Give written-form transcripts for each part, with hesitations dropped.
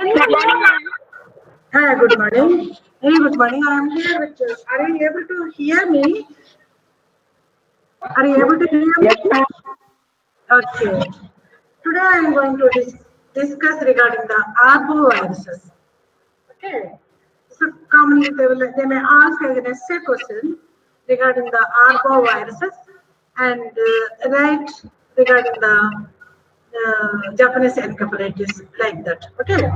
Good morning, ma'am. Hi, good morning. Very good morning. I am here with you. Are you able to hear me? Are you able to hear me? Yes, ma'am. Okay. Today I am going to discuss regarding the arboviruses. Okay. So commonly they may ask as an essay question regarding the arboviruses and write regarding the Japanese encephalitis like that. Okay.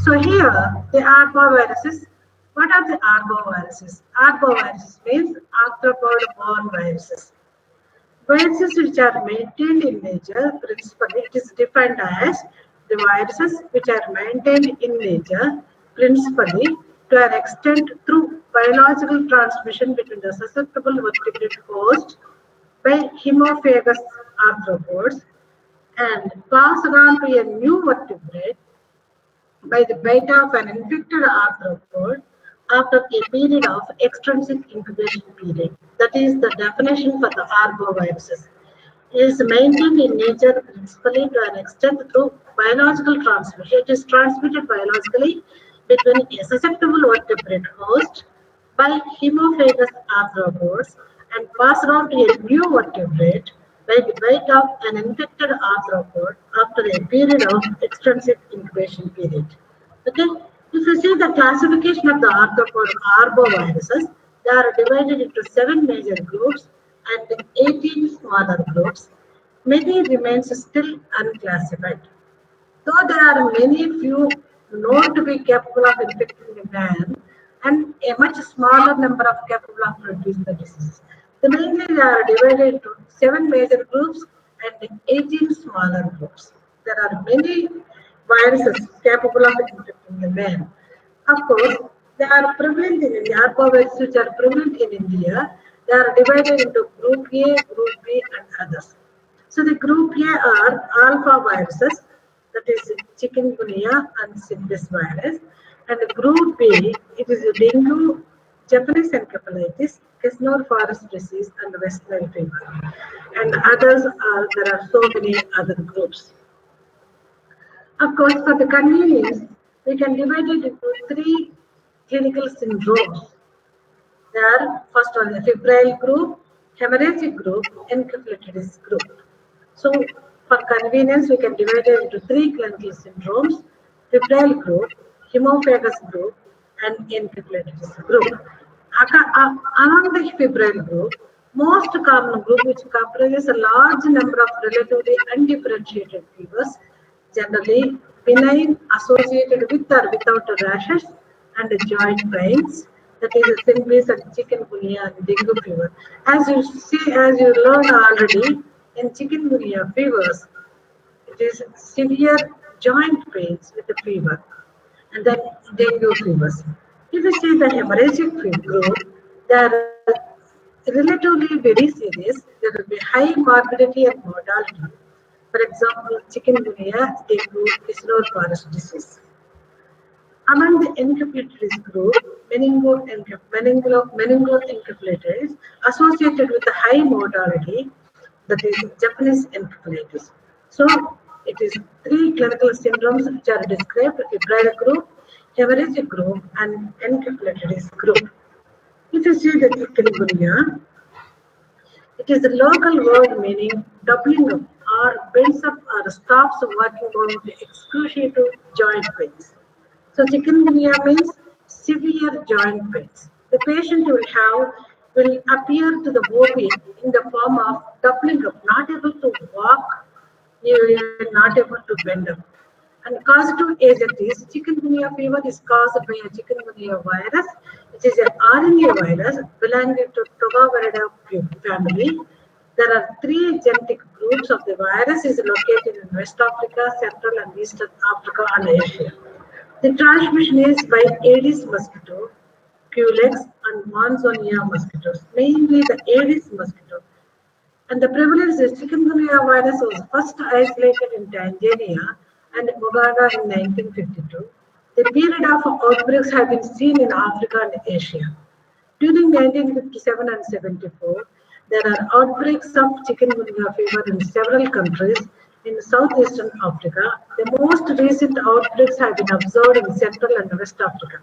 So here the arboviruses. What are the arboviruses? Arboviruses means arthropod-borne viruses. Viruses which are maintained in nature, principally it is defined as the viruses which are maintained in nature, principally to an extent through biological transmission between the susceptible vertebrate host by hemophagous arthropods and passed on to a new vertebrate by the bite of an infected arthropod after a period of extrinsic incubation period. That is the definition for the arboviruses. It is maintained in nature principally to an extent through biological transmission. It is transmitted biologically between a susceptible vertebrate host by hemophagous arthropods and passed on to a new vertebrate by the bite of an infected arthropod after a period of extensive incubation period. Okay, if you see the classification of the arthropod arboviruses, they are divided into 7 major groups and 18 smaller groups. Many remains still unclassified. Though there are many few known to be capable of infecting a man and a much smaller number of capable of producing the disease. The mainly they are divided into 7 major groups and 18 smaller groups. There are many viruses capable of infecting the man. Of course, they are prevalent in India. Arboviruses which are prevalent in India, they are divided into Group A, Group B, and others. So the Group A are alpha viruses, that is chikungunya and syphilis virus, and Group B it is dengue, Japanese encephalitis, Kesnor forest disease, and West Nile fever, and others are there are so many other groups. Of course, for the convenience, we can divide it into 3 clinical syndromes. They are first one the febrile group, hemorrhagic group, encephalitis group. So, for convenience, we can divide it into 3 clinical syndromes: febrile group, hemophagous group, and encephalitis group. Among the febrile group, most common group which comprises a large number of relatively undifferentiated fevers, generally benign associated with or without rashes and joint pains, that is simply chikungunya and dengue fever. As you see, as you learned already, in chikungunya fevers, it is severe joint pains with the fever, and then dengue fevers. If you see the hemorrhagic group, they are relatively very serious. There will be high morbidity and mortality. For example, chikungunya, dengue, Kisnor forest disease. Among the encephalitis group, meningoencephalitis associated with a high mortality, that is Japanese encephalitis. So, it is 3 clinical syndromes which are described: febrile group, hemorrhagic group, and encephalitis group. If you see the chikungunya, it is a local word meaning doubling up or bends up or stops working on the excruciating joint pains. So chikungunya means severe joint pains. The patient will appear to the OP in the form of doubling up, not able to walk, even not able to bend up. And causative agent is chikungunya fever is caused by a chikungunya virus, which is an RNA virus belonging to Tobacco family. There are 3 genetic groups of the virus is located in West Africa, Central and Eastern Africa and Asia. The transmission is by Aedes mosquito, Culex and Mansonia mosquitoes, mainly the Aedes mosquito. And the prevalence of chikungunya virus was first isolated in Tanzania and Uganda in 1952. The period of outbreaks have been seen in Africa and Asia. During 1957 and 74, there are outbreaks of chikungunya fever in several countries, in southeastern Africa. The most recent outbreaks have been observed in Central and West Africa.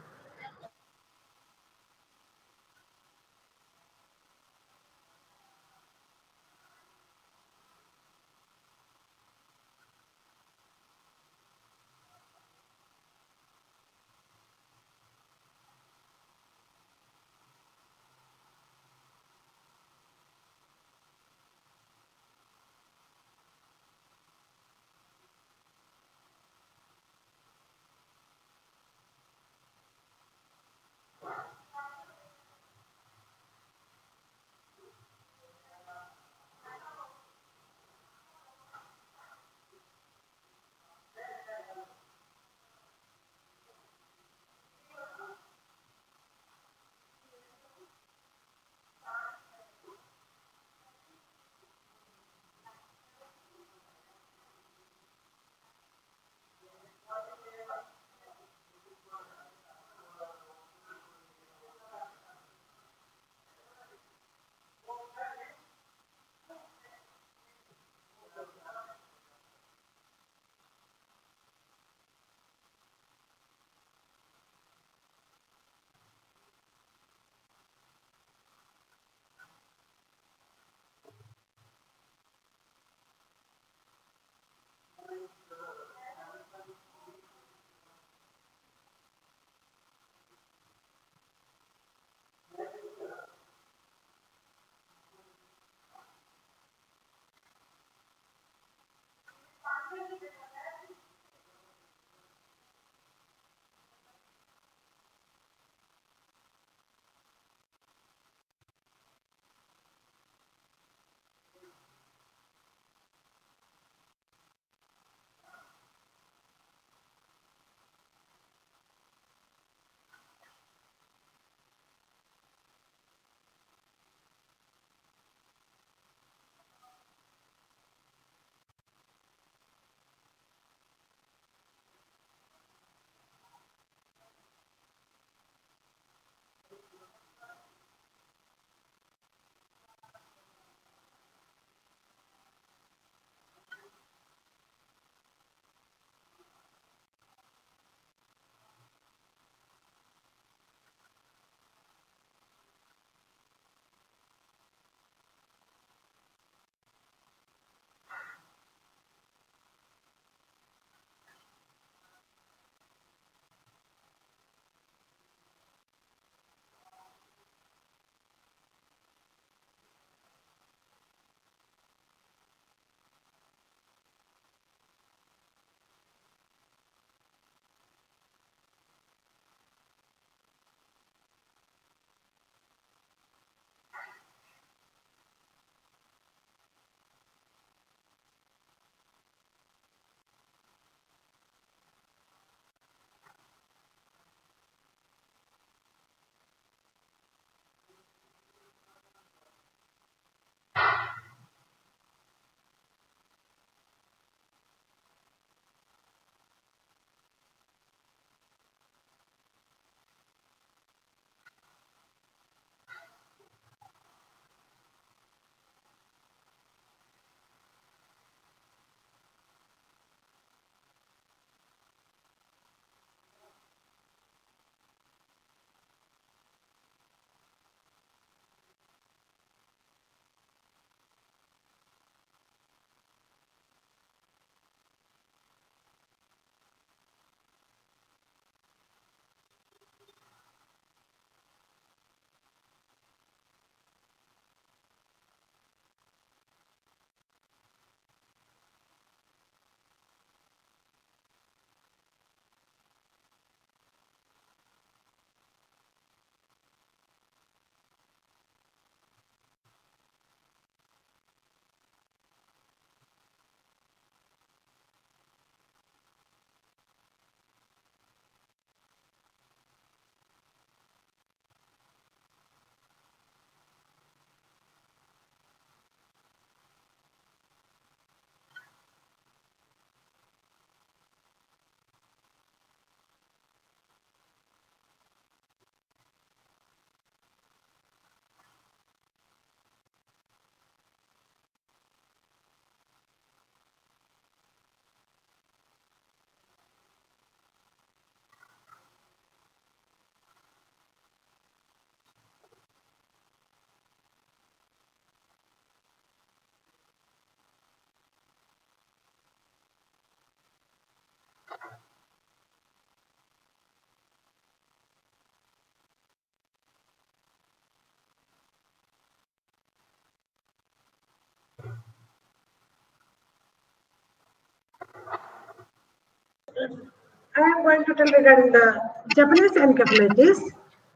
I am going to tell regarding the Japanese encephalitis.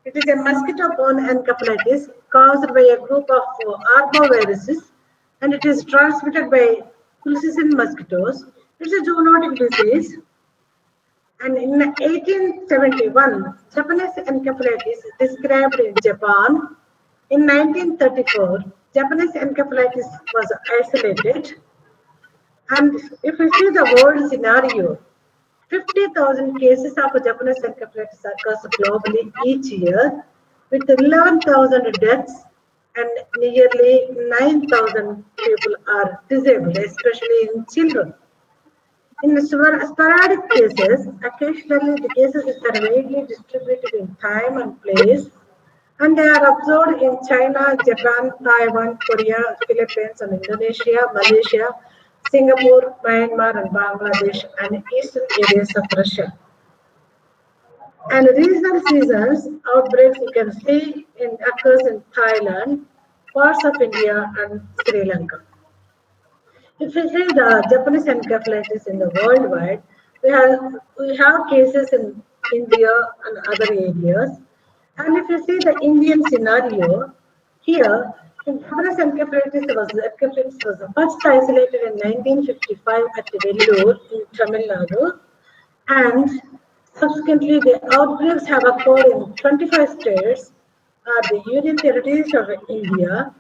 It is a mosquito-borne encephalitis caused by a group of arboviruses, and it is transmitted by fusician mosquitoes. It's a zoonotic disease, and in 1871, Japanese encephalitis described in Japan. In 1934, Japanese encephalitis was isolated, and if we see the world scenario, 50,000 cases of Japanese encephalitis occurs globally each year, with 11,000 deaths and nearly 9,000 people are disabled, especially in children. In sporadic cases, occasionally the cases are widely distributed in time and place, and they are observed in China, Japan, Taiwan, Korea, Philippines, and Indonesia, Malaysia, Singapore, Myanmar, and Bangladesh, and eastern areas of Russia. And regional seasons outbreaks you can see occurs in Thailand, parts of India, and Sri Lanka. If we see the Japanese encephalitis in the worldwide, we have cases in India and other areas. And if you see the Indian scenario, here Japanese encephalitis was first isolated in 1955 at Vellore in Tamil Nadu, and subsequently the outbreaks have occurred in 25 states, the Union Territories of India,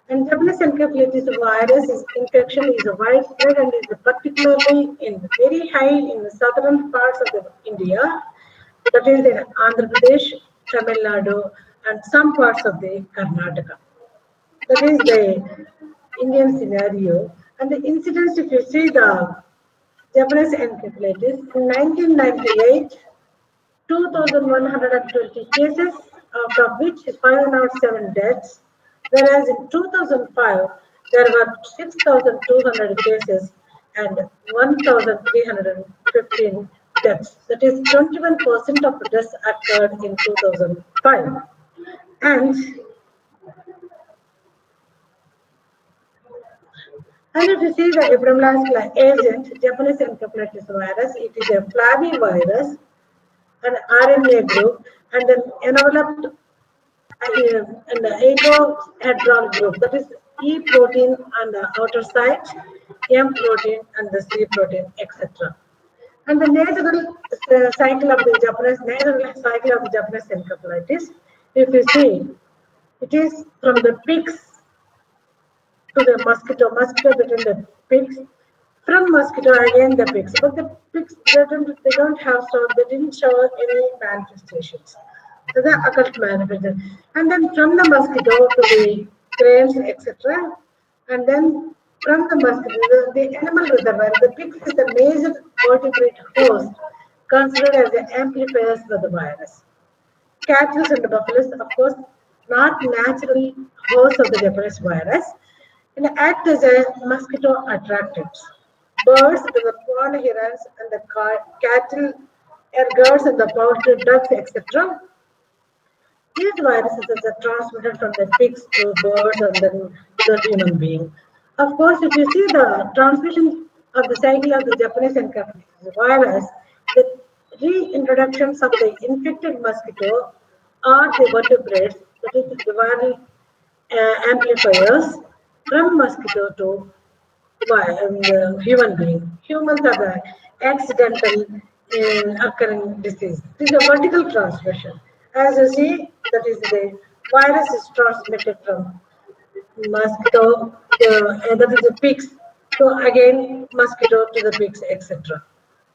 and Japanese encephalitis virus infection is widespread and is particularly very high in the southern parts of India, that is in Andhra Pradesh, Tamil Nadu, and some parts of the Karnataka. That is the Indian scenario. And the incidence, if you see the Japanese encephalitis, in 1998, 2,120 cases, out of which 507 deaths, whereas in 2005 there were 6,200 cases and 1,315 deaths. That is 21% of deaths occurred in 2005. And if you see the epidemiological agent, Japanese encephalitis virus, it is a flavivirus, an RNA group, and then enveloped and the agohedral group, that is E protein on the outer side, M protein and the C protein, etc. And the natural cycle of the Japanese encephalitis, if you see, it is from the pigs to the mosquito between the pigs, from mosquito again the pigs. But the pigs they don't have they didn't show any manifestations. So the occult manifestation. And then from the mosquito to the cranes, etc. And then from the mosquito, the animal reservoir, the pigs is the major vertebrate host considered as the amplifiers for the virus. Cattle and buffaloes, of course, not natural hosts of the Japanese virus, and act as a mosquito attractants. Birds, the pond herons, and the cattle, ergers, and the poultry, ducks, etc. These viruses are transmitted from the pigs to birds and then to the human being. Of course, if you see the transmission of the cycle of the Japanese encephalitis virus, the reintroductions of the infected mosquito are the vertebrates, that is the viral amplifiers from mosquito to human being. Humans are the accidental occurring disease. This is a vertical transmission. As you see, that is the virus is transmitted from mosquito, that is the pigs, so again mosquito to the pigs, etc.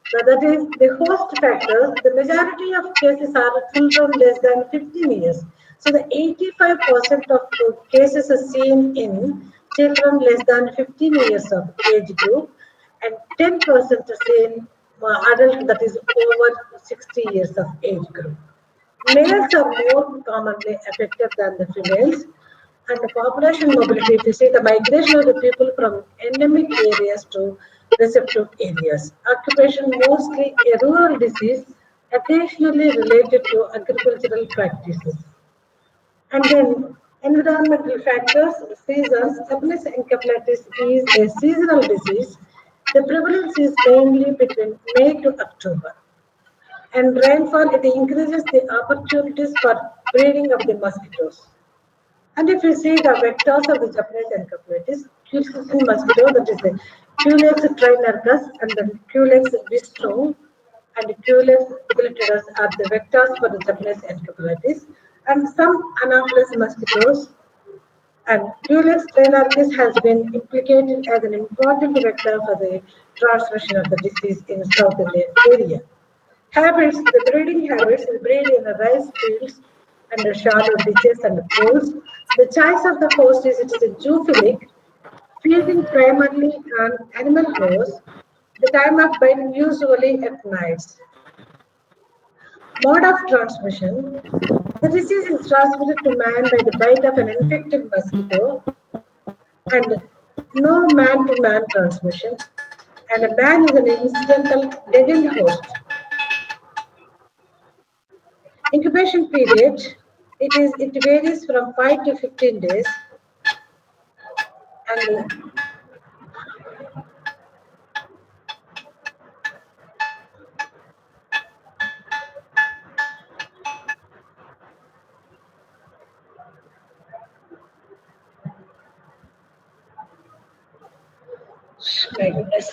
So that is the host factors. The majority of cases are children less than 15 years. So the 85% of cases are seen in children less than 15 years of age group, and 10% are seen adult, that is over 60 years of age group. Males are more commonly affected than the females, and the population mobility, if you see the migration of the people from endemic areas to receptive areas. Occupation mostly a rural disease, occasionally related to agricultural practices. And then environmental factors, seasons. Japanese encephalitis is a seasonal disease The prevalence is mainly between May to October. And rainfall, it increases the opportunities for breeding of the mosquitoes. And if you see the vectors of the Japanese encephalitis, Q16 mosquito, that is the Culex trinercus and the Culex vistro and Culex debilitatus are the vectors for the Japanese encephalitis. And some Anopheles mosquitoes and Culex trinercus has been implicated as an important vector for the transmission of the disease in South Indian area. Habits, the breeding habits, they breed in the rice fields and the shallow ditches and the pools. The choice of the host is it is a zoophilic, feeding primarily on animal hosts. The time of bite usually at nights. Mode of transmission. The disease is transmitted to man by the bite of an infected mosquito and no man-to-man transmission. And a man is an incidental dead-end host. Incubation period, it varies from 5 to 15 days and my goodness.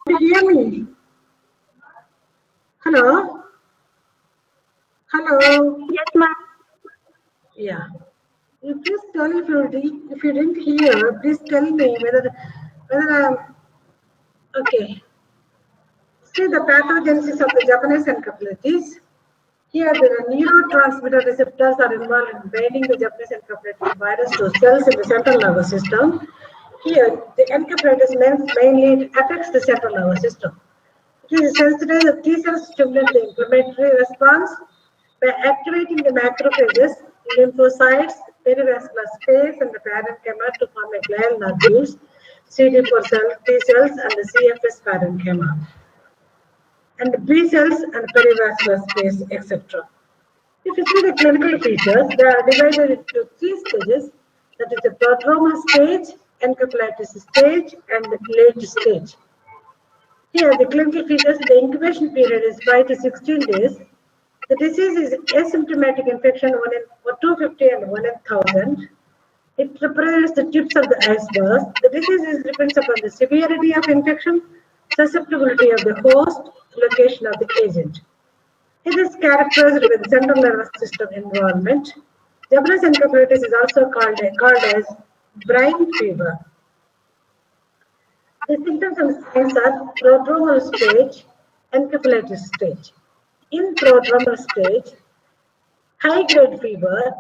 Can you hear me? Hello? Hello? Yes, ma'am. Yeah. You please tell if you didn't hear, please tell me whether I'm okay. See the pathogenesis of the Japanese encephalitis. Here, the neurotransmitter receptors are involved in binding the Japanese encephalitis virus to cells in the central nervous system. Here, the encephalitis mainly affects the central nervous system. It is sensitized. The T cells stimulate the inflammatory response by activating the macrophages lymphocytes, perivascular space, and the parenchyma to form a glial nodules, CD4 cells, T cells, and the CFS parenchyma, and B cells and perivascular space, etc. If you see the clinical features, they are divided into three stages. That is the prodromal stage, encephalitis stage, and the late stage. Here, the clinical features, the incubation period is 5 to 16 days. The disease is asymptomatic infection, 1 in 250 and 1 in 1000. It represents the tips of the iceberg. The disease depends upon the severity of infection, susceptibility of the host, location of the agent. It is characterized with central nervous system involvement. Japanese encephalitis is also called as brain fever. The symptoms and signs are prodromal stage, encephalitis stage. In prodromal stage, high-grade fever,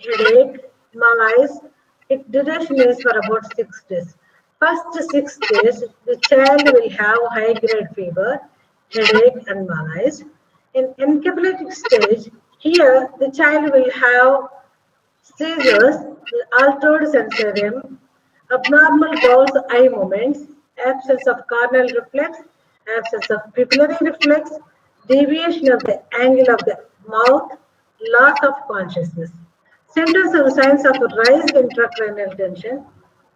headache, malaise. Its duration is for about 6 days. First 6 days, the child will have high-grade fever, headache, and malaise. In encephalitic stage, here the child will have seizures, altered sensorium, abnormal Gauss eye movements, absence of corneal reflex, absence of pupillary reflex, deviation of the angle of the mouth, loss of consciousness. Symptoms and signs of raised intracranial tension.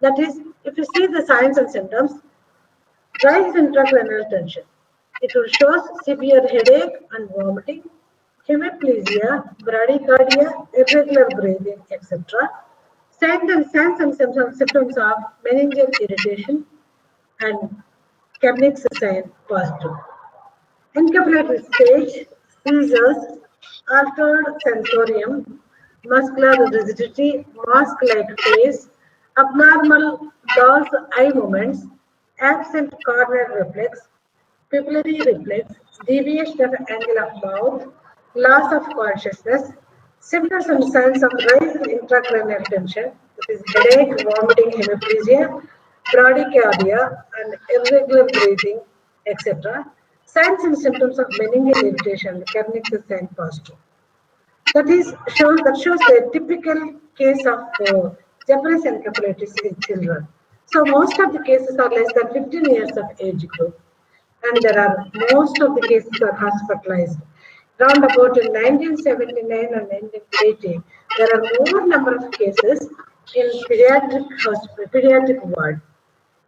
That is, if you see the signs and symptoms, raised intracranial tension. It will show severe headache and vomiting, hemiplegia, bradycardia, irregular breathing, etc. Signs and symptoms of meningeal irritation and Kernig's sign positive. Encephalitis stage, seizures, altered sensorium, muscular rigidity, mask-like face, abnormal Gauss eye movements, absent corneal reflex, pupillary reflex, deviation of angle of mouth, loss of consciousness, symptoms and signs of raised intracranial tension, that is headache, vomiting, hemiplegia, bradycardia, and irregular breathing, etc. Signs and symptoms of meningeal irritation, Kernic's sign positive. That shows the typical case of Japanese encephalitis in children. So most of the cases are less than 15 years of age group, and most of the cases are hospitalized. Round about in 1979 and 1980, there are more number of cases in pediatric ward.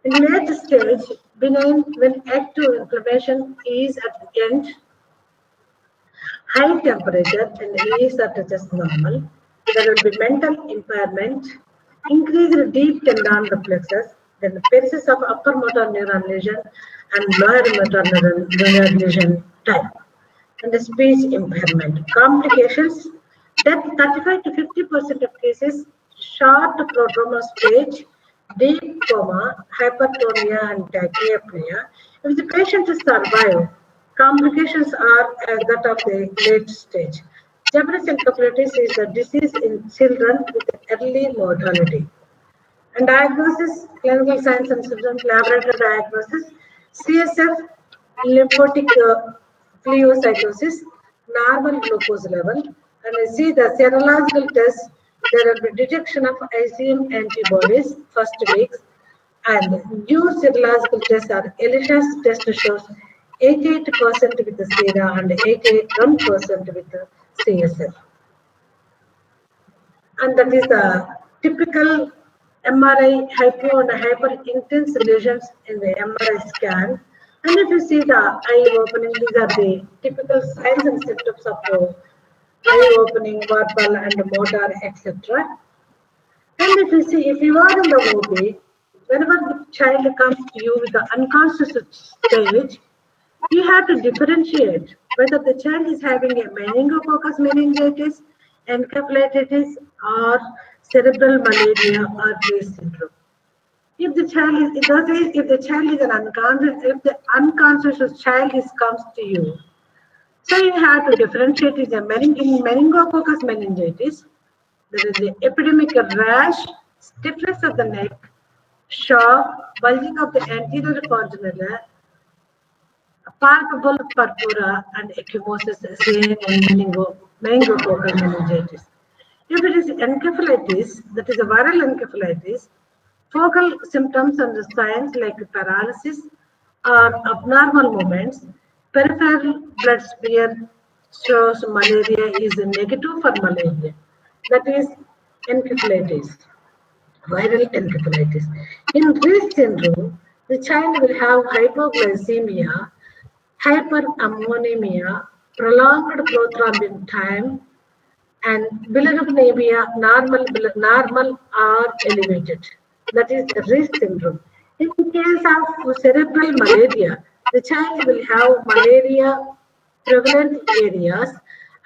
In late stage, benign when active inflammation is at the end, high temperature and EEs are just normal. There will be mental impairment, increased deep tendon reflexes, then phases of upper motor neuron lesion and lower motor neuron lesion type, and the speech impairment. Complications, death 35 to 50% of cases, short prodromal stage, deep coma, hypertonia, and tachypnea. If the patient is survived, complications are as that of the late stage. Japanese encephalitis is a disease in children with early mortality. And diagnosis, clinical signs and symptoms, laboratory diagnosis, CSF, lymphatic pleocytosis, normal glucose level, and I see the serological test. There will be detection of IgM antibodies first weeks, and new serological tests are ELISA's test shows 88% with the sera and 81% with the CSF. And that is the typical MRI hypo and hyper intense lesions in the MRI scan. And if you see the eye opening, these are the typical signs and symptoms of eye opening, verbal and motor, etc. And if you see, if you are in the OP, whenever the child comes to you with the unconscious stage, you have to differentiate whether the child is having a meningococcus meningitis, encephalitis, or cerebral malaria or Graves syndrome. If the child is, if the child is an unconscious, if the unconscious child comes to you, so you have to differentiate is a meningococcus meningitis. There is the epidemic rash, stiffness of the neck, shock, bulging of the anterior congenita, palpable purpura and ecchymosis seen in meningococcal meningitis. If it is encephalitis, that is a viral encephalitis, focal symptoms and the signs like paralysis or abnormal movements, peripheral blood smear shows malaria is negative for malaria. That is encephalitis, viral encephalitis. In Reese syndrome, the child will have hypoglycemia, hyperammonemia, prolonged prothrombin time, and bilirubin normal or elevated. That is Reese syndrome. In case of cerebral malaria, the child will have malaria prevalent areas,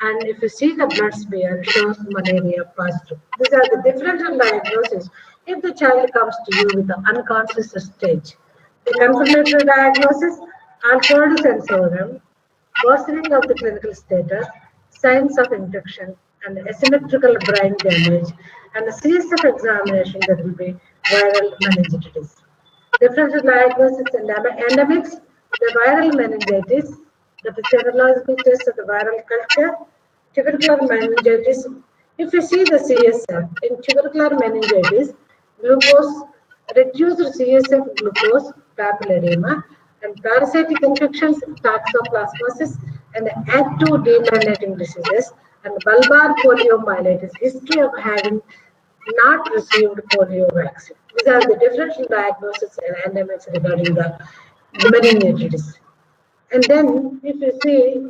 and if you see the blood smear, shows malaria positive. These are the differential diagnoses if the child comes to you with the unconscious stage. The confirmatory diagnosis, altered sensorium, worsening of the clinical status, signs of infection, and asymmetrical brain damage, and a series of examination that will be viral meningitis. Differential diagnosis and endemics, the viral meningitis, that is serological test of the viral culture, tubercular meningitis. If you see the CSF in tubercular meningitis, glucose, reduced CSF glucose, papilledema, and parasitic infections, toxoplasmosis, and active demyelinating diseases, and bulbar poliomyelitis, history of having not received polio vaccine. These are the differential diagnosis and endemics regarding the meningitis. And then, if you see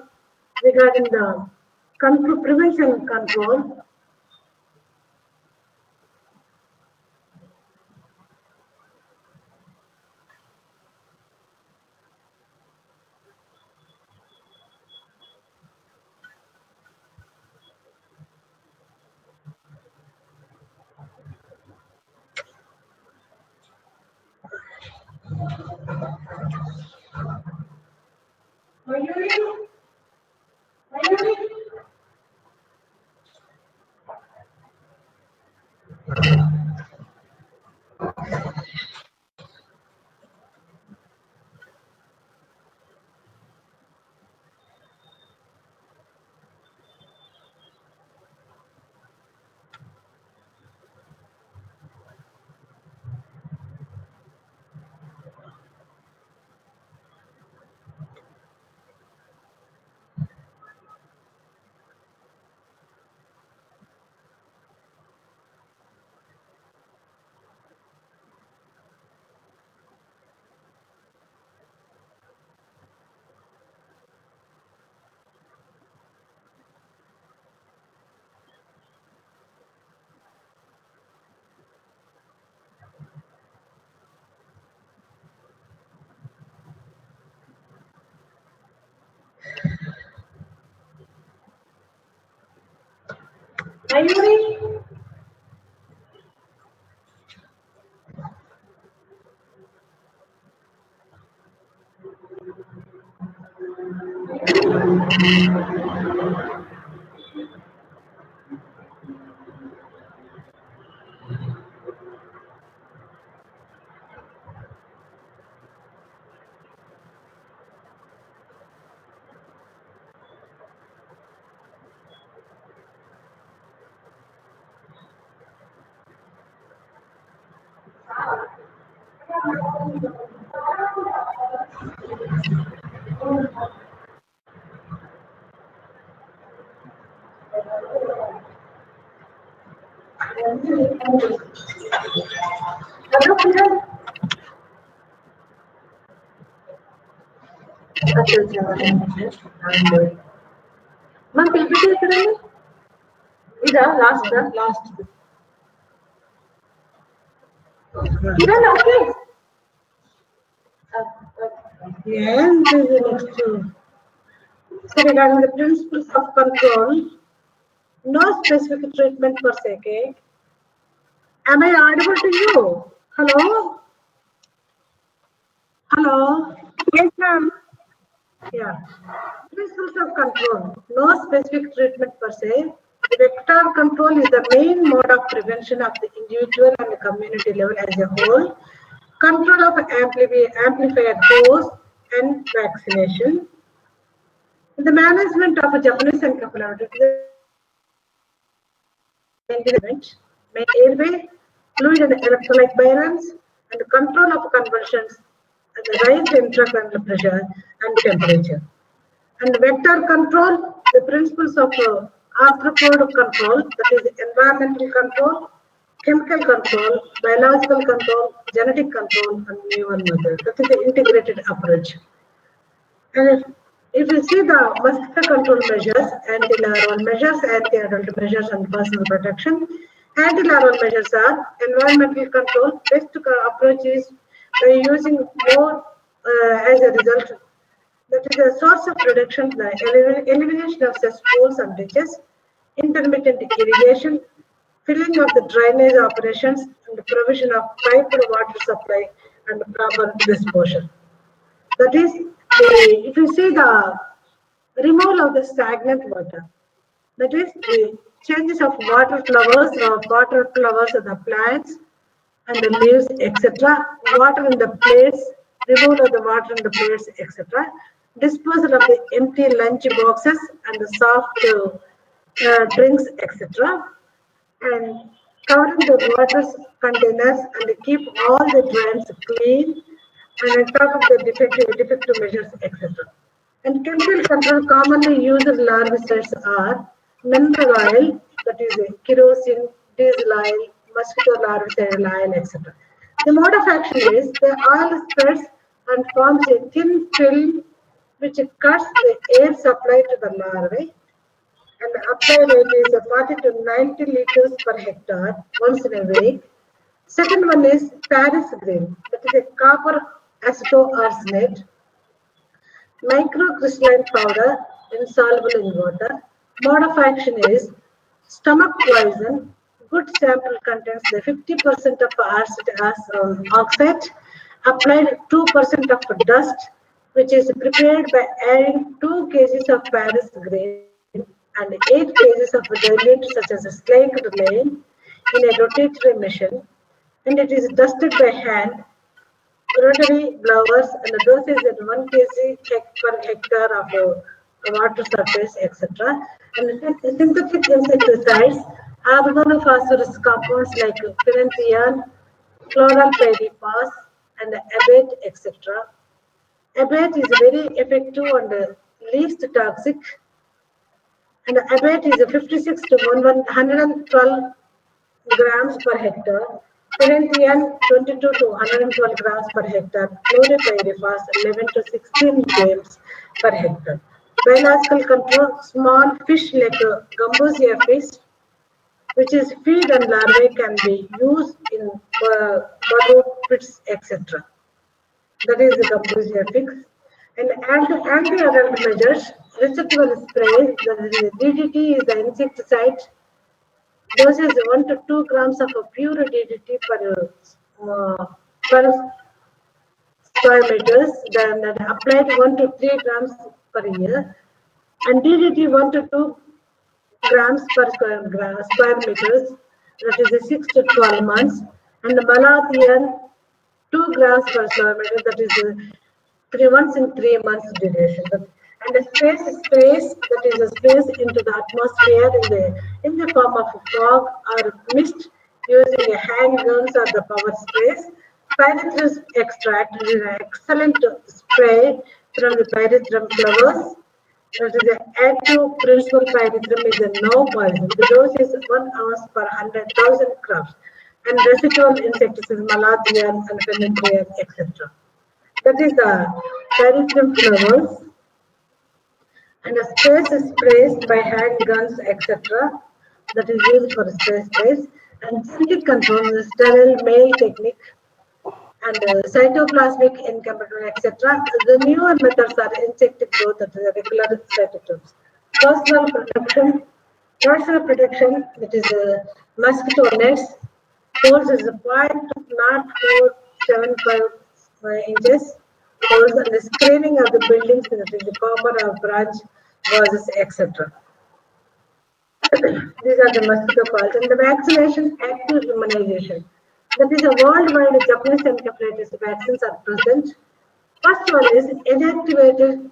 regarding the prevention and control, ma'am, PPT ఎక్కడండి? ఇదా last last ఇదండి okay and next so regarding the principles of control, no specific treatment per se. Am I audible to you? Hello? Hello? Yes, ma'am. Yeah. Principles of control. No specific treatment per se. The vector control is the main mode of prevention of the individual and the community level as a whole. Control of amplifier dose and vaccination. The management of a Japanese encephalitis. maintenance, airway, fluid and electrolyte balance, and control of convulsions, and the raised intracranial pressure and temperature. And vector control, the principles of arthropod control, that is environmental control, chemical control, biological control, genetic control, and neural method. That is the integrated approach. And if you see the mosquito control measures, anti-larval measures, anti-adult measures, and personal protection, anti-larval measures are environmental control. Best approach is by using more as a result. That is a source of reduction, the elimination of cesspools and ditches, intermittent irrigation, filling of the drainage operations, and the provision of piped water supply and proper disposal. That is, if you see the removal of the stagnant water, that is the changes of water flowers of the plants and the leaves, etc. Water in the plates, removal of the water in the plates, etc. Disposal of the empty lunch boxes and the soft drinks, etc. And covering the water containers and keep all the drains clean and on top of the defective measures, etc. And chemical control commonly used larvicides are mineral oil, that is kerosene, diesel oil, mosquito larvicidal oil, etc. The mode of action is the oil spreads and forms a thin film which cuts the air supply to the larvae, and the apply rate is 40 to 90 liters per hectare once in a week. Second one is Paris green, that is a copper acetoarsenate, microcrystalline powder insoluble in water. Mode of action is stomach poison. Good sample contains the 50% of oxide, applied 2% of dust, which is prepared by adding 2 kg of Paris green and 8 kg of dilute such as slaked lime in a rotatory machine, and it is dusted by hand, rotary blowers, and the dose is at 1 kg per hectare of water surface, etc. And synthetic insecticides, organophosphorus compounds like phenanthion, chloralpyrifos, and abate, etc. Abate is very effective and least toxic, and the abate is 56 to 112 grams per hectare. Phenanthion 22 to 112 grams per hectare. Chlorpyrifos 11 to 16 grams per hectare. Biological control, small fish like Gambusia fish, which is feed and larvae, can be used in burrow pits, etc. That is the Gambusia fix. And anti-adult measures, residual spray, the DDT is the insecticide. Dose is 1 to 2 grams of a pure DDT per square meters, then applied 1 to 3 grams per year, and DDT 1 to 2 grams per square meters, that is 6 to 12 months, and the malathion 2 grams per square meter, that is 3 months duration. And the sprays, that is a sprays into the atmosphere in the form of fog or mist using a hand guns or the power sprays. Pyrethrum extract is an excellent spray from the pyrethrum flowers. That is the active principal pyrethrum is a no poison. The dose is 1 ounce per 100,000 crops. And residual insecticides, malathion and phenanthion, etc. That is the pyrethrum flowers, and the space is sprayed by hand guns, etc. That is used for spray sprays. And genetic control is sterile male technique and cytoplasmic incompatibility, etc. The newer methods are insect growth at the regular cytotomes. Personal protection, that is mosquito nets. Holes is 0.0475 inches. Holes and the screening of the buildings, that is the copper or branch vases, etc. These are the mosquito coils. And the vaccination, active immunization. That is a worldwide Japanese encephalitis vaccines are present. First one is inactivated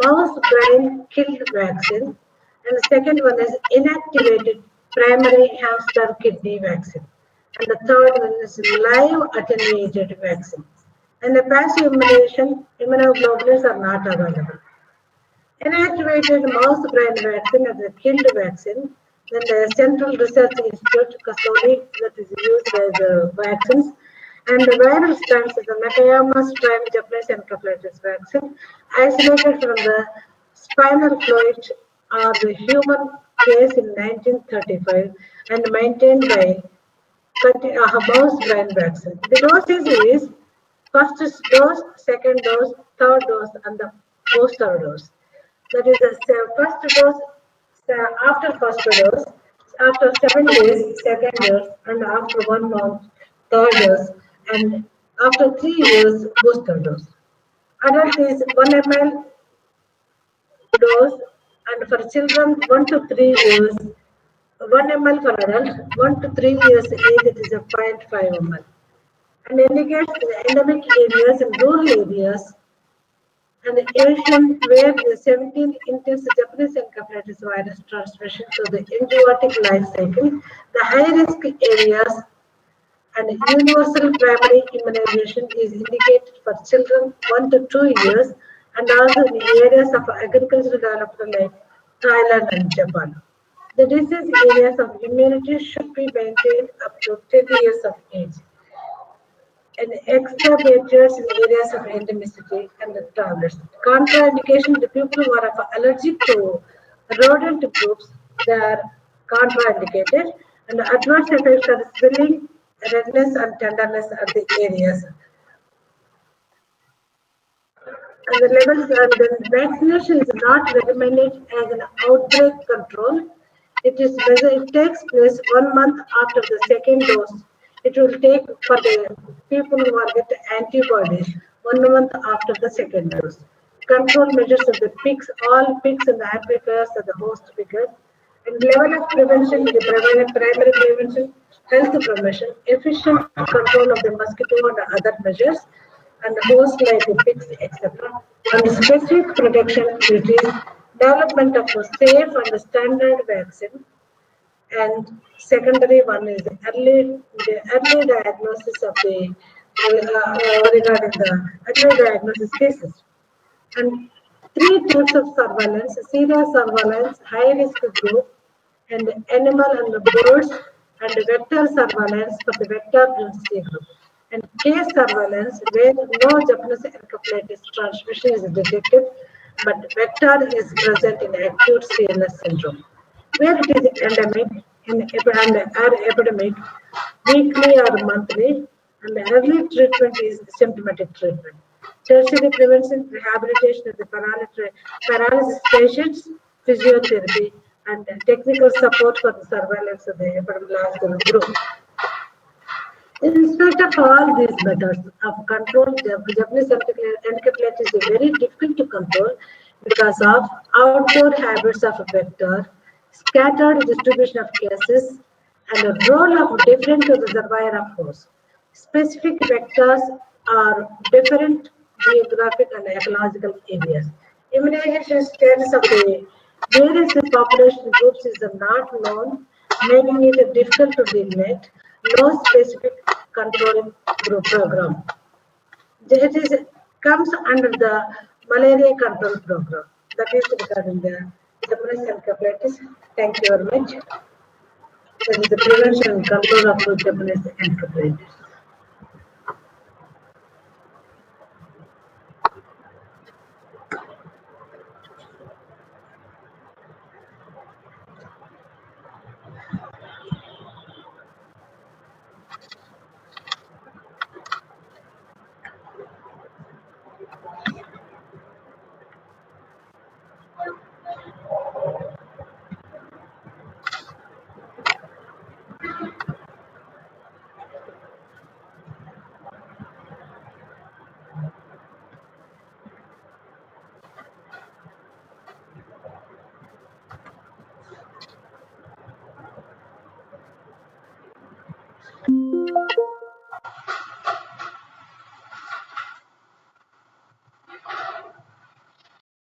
mouse brain killed vaccine, and the second one is inactivated primary hamster kidney vaccine. And the third one is live attenuated vaccine. And the passive immunoglobulins are not available. Inactivated mouse brain vaccine is a killed vaccine. Then the Central Research Institute, Kasoli, that is used as vaccines. And the viral strands is the Nakayama strain Japanese encephalitis vaccine, isolated from the spinal fluid or the human case in 1935 and maintained by mouse brain vaccine. The dosage is first dose, second dose, third dose, and the booster dose. That is the first dose after first dose, after 7 days, second dose, and after 1 month, third dose, and after 3 years, booster dose. Adult is 1 ml dose, and for children 1 to 3 years, 1 ml for adult, 1 to 3 years age, it is a 0.5 ml. And indicates the endemic areas and rural areas and Asian where the 17 intense Japanese encephalitis virus transmission through the embryonic life cycle, the high risk areas and universal primary immunization is indicated for children 1 to 2 years and also in areas of agricultural development like Thailand and Japan. The disease areas of immunity should be maintained up to 10 years of age and extra barriers in areas of endemicity and the travelers. Contraindication, the people who are allergic to rodent groups, they are contraindicated, and the adverse effects are swelling, redness, and tenderness at the areas. And the levels and then vaccination is not recommended as an outbreak control. It takes place 1 month after the second dose. It will take for the people who are get antibodies 1 month after the second dose. Control measures of the pigs, all pigs and the amplifiers are the host figures. And level of prevention, the primary prevention, health promotion, efficient control of the mosquito and other measures, and host like pigs, etc. And specific protection, which is development of a safe and standard vaccine. And secondary one is the early diagnosis of the regarding the early diagnosis cases. And three types of surveillance: serial surveillance, high risk group, and animal and birds, and vector surveillance for the vector density group. And case surveillance, where no Japanese encephalitis transmission is detected, but vector is present in acute CNS syndrome. Where it is endemic and epidemic, weekly or monthly, and early treatment is symptomatic treatment. Tertiary prevention, rehabilitation of the paralysis patients, physiotherapy, and technical support for the surveillance of the epidemiological group. In spite of all these methods of control, Japanese encephalitis is very difficult to control because of outdoor habits of a vector, scattered distribution of cases, and a role of different reservoir of host. Specific vectors are different geographic and ecological areas. Immunization status of the various population groups is not known, making it difficult to delineate. No specific control group program. It is comes under the malaria control program. That is regarding the Japanese encephalitis. Thank you very much. That is the prevention and control of Japanese encephalitis.